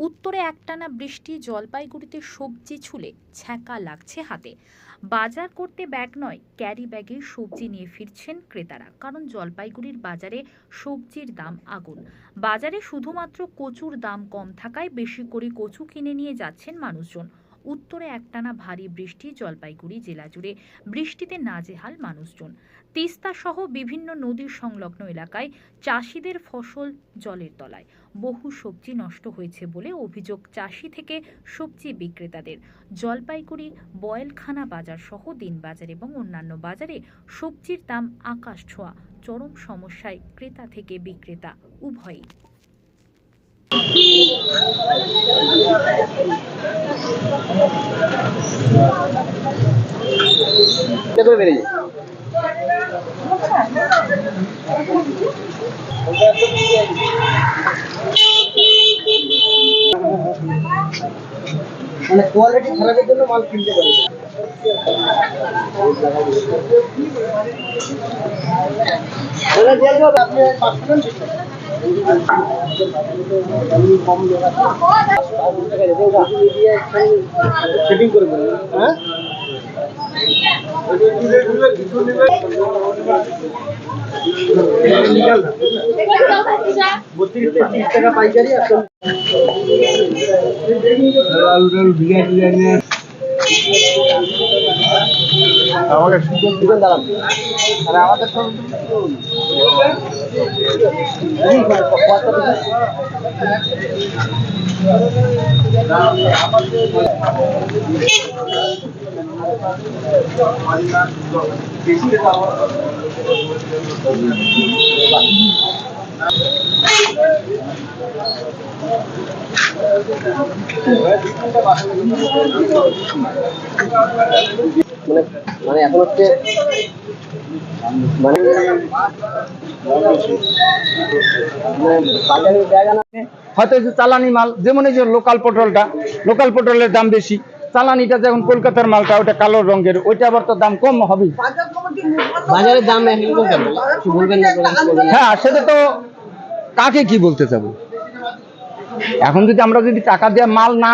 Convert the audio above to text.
উত্তরে একটানা বৃষ্টি, জলপাইগুড়িতে সবজি ছুলে ছ্যাঁকা লাগছে হাতে। বাজার করতে ব্যাগ নয়, ক্যারি ব্যাগে সবজি নিয়ে ফিরছেন ক্রেতারা। কারণ জলপাইগুড়ির বাজারে সবজির দাম আগুন। বাজারে শুধুমাত্র কচুর দাম কম থাকায় বেশি করে কচু কিনে নিয়ে যাচ্ছেন মানুষজন। উত্তরে একটানা ভারী বৃষ্টি, জলপাইগুড়ি জেলা জুড়ে বৃষ্টিতে নাজেহাল মানুষজন। তিস্তা সহ বিভিন্ন নদীর সংলগ্ন এলাকায় চাষিদের ফসল জলের তলায়। বহু সবজি নষ্ট হয়েছে বলে অভিযোগ চাষি থেকে সবজি বিক্রেতাদের। জলপাইগুড়ি বয়েলখানা বাজার সহ দিনবাজার এবং অন্যান্য বাজারে সবজির দাম আকাশ ছোঁয়া। চরম সমস্যায় ক্রেতা থেকে বিক্রেতা উভয়ই। মানে কোয়ালিটি খারাপের জন্য মাল কিনতে পারি। আপনি সেটিং করে বলুন। হ্যাঁ, 32 টাকা পাইকারি। আমাকে সুযোগ দিবেন দাঁড়ান। আর আমাদের মানে এখন হচ্ছে মানে হয়তো যে চালানি মাল, যেমন এই যে লোকাল পটলের দাম বেশি, চালানিটা যেমন কলকাতার মালটা ওটা কালো রঙের, ওইটা আবার তো দাম কম হবে। বাজারের দাম বলবেন না? হ্যাঁ, সেটা তো কাকে কি বলতে চাবো। এখন যদি আমরা টাকা দিয়ে মাল না